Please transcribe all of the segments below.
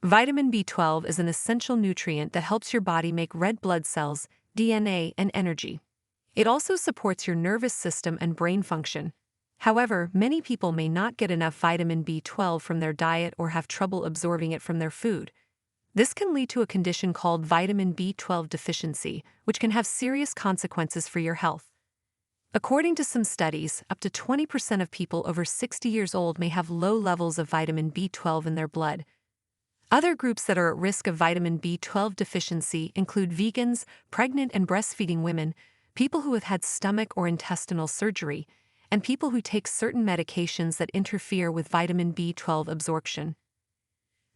Vitamin B12 is an essential nutrient that helps your body make red blood cells, DNA, and energy. It also supports your nervous system and brain function. However, many people may not get enough vitamin B12 from their diet or have trouble absorbing it from their food. This can lead to a condition called vitamin B12 deficiency, which can have serious consequences for your health. According to some studies, up to 20% of people over 60 years old may have low levels of vitamin B12 in their blood. Other groups that are at risk of vitamin B12 deficiency include vegans, pregnant and breastfeeding women, people who have had stomach or intestinal surgery, and people who take certain medications that interfere with vitamin B12 absorption.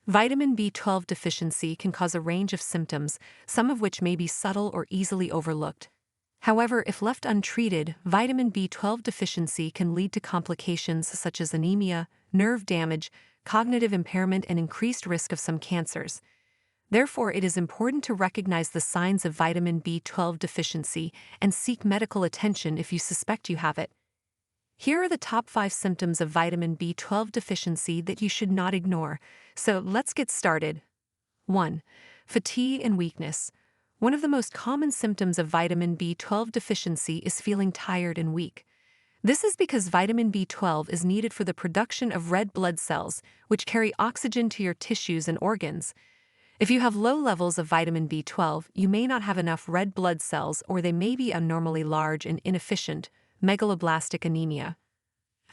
Vitamin B12 deficiency can cause a range of symptoms, some of which may be subtle or easily overlooked. However, if left untreated, vitamin B12 deficiency can lead to complications such as anemia, nerve damage, cognitive impairment, and increased risk of some cancers. Therefore, it is important to recognize the signs of vitamin B12 deficiency and seek medical attention if you suspect you have it. Here are the top 5 symptoms of vitamin B12 deficiency that you should not ignore. So let's get started. 1. Fatigue and weakness. One of the most common symptoms of vitamin B12 deficiency is feeling tired and weak. This is because vitamin B12 is needed for the production of red blood cells, which carry oxygen to your tissues and organs. If you have low levels of vitamin B12, you may not have enough red blood cells, or they may be abnormally large and inefficient, megaloblastic anemia.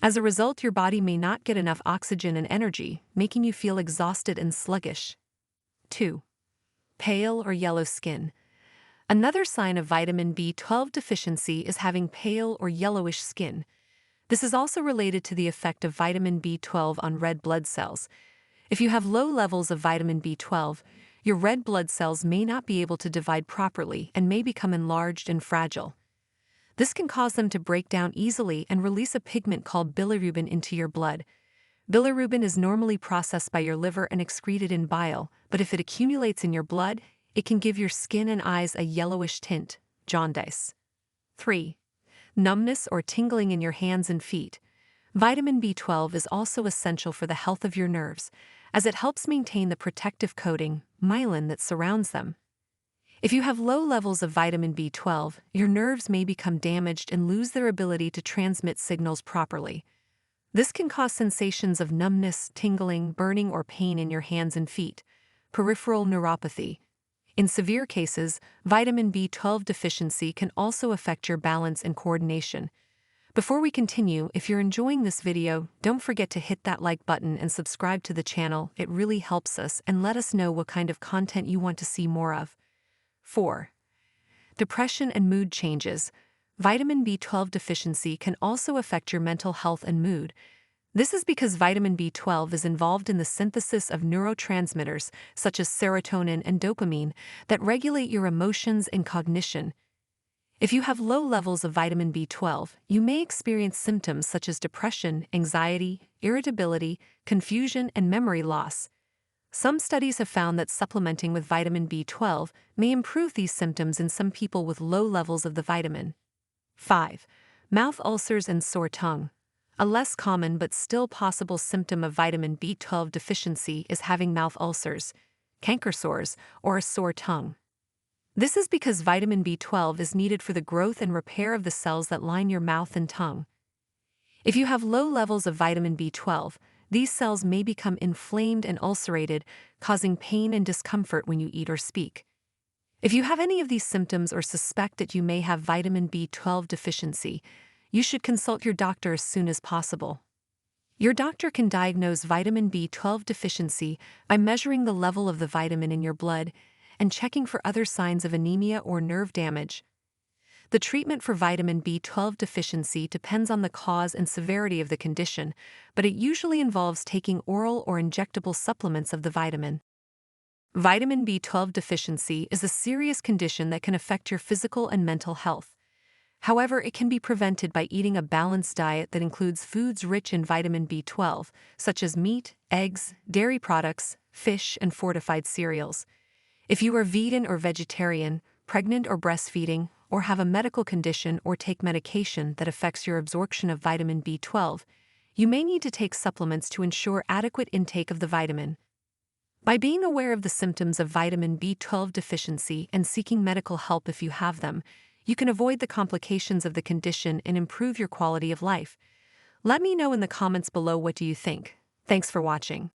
As a result, your body may not get enough oxygen and energy, making you feel exhausted and sluggish. 2. Pale or yellow skin. Another sign of vitamin B12 deficiency is having pale or yellowish skin. This is also related to the effect of vitamin B12 on red blood cells. If you have low levels of vitamin B12, your red blood cells may not be able to divide properly and may become enlarged and fragile. This can cause them to break down easily and release a pigment called bilirubin into your blood. Bilirubin is normally processed by your liver and excreted in bile, but if it accumulates in your blood, it can give your skin and eyes a yellowish tint, jaundice. 3. Numbness or tingling in your hands and feet. Vitamin B12 is also essential for the health of your nerves, as it helps maintain the protective coating, myelin, that surrounds them. If you have low levels of vitamin B12, your nerves may become damaged and lose their ability to transmit signals properly. This can cause sensations of numbness, tingling, burning, or pain in your hands and feet, peripheral neuropathy. In severe cases, vitamin B12 deficiency can also affect your balance and coordination. Before we continue, if you're enjoying this video, don't forget to hit that like button and subscribe to the channel. It really helps us and let us know what kind of content you want to see more of. 4. Depression and mood changes. Vitamin B12 deficiency can also affect your mental health and mood. This is because vitamin B12 is involved in the synthesis of neurotransmitters, such as serotonin and dopamine, that regulate your emotions and cognition. If you have low levels of vitamin B12, you may experience symptoms such as depression, anxiety, irritability, confusion, and memory loss. Some studies have found that supplementing with vitamin B12 may improve these symptoms in some people with low levels of the vitamin. 5. Mouth ulcers and sore tongue. A less common but still possible symptom of vitamin B12 deficiency is having mouth ulcers, canker sores, or a sore tongue. This is because vitamin B12 is needed for the growth and repair of the cells that line your mouth and tongue. If you have low levels of vitamin B12, these cells may become inflamed and ulcerated, causing pain and discomfort when you eat or speak. If you have any of these symptoms or suspect that you may have vitamin B12 deficiency, you should consult your doctor as soon as possible. Your doctor can diagnose vitamin B12 deficiency by measuring the level of the vitamin in your blood and checking for other signs of anemia or nerve damage. The treatment for vitamin B12 deficiency depends on the cause and severity of the condition, but it usually involves taking oral or injectable supplements of the vitamin. Vitamin B12 deficiency is a serious condition that can affect your physical and mental health. However, it can be prevented by eating a balanced diet that includes foods rich in vitamin B12, such as meat, eggs, dairy products, fish, and fortified cereals. If you are vegan or vegetarian, pregnant or breastfeeding, or have a medical condition or take medication that affects your absorption of vitamin B12, you may need to take supplements to ensure adequate intake of the vitamin. By being aware of the symptoms of vitamin B12 deficiency and seeking medical help if you have them, you can avoid the complications of the condition and improve your quality of life. Let me know in the comments below, what do you think? Thanks for watching.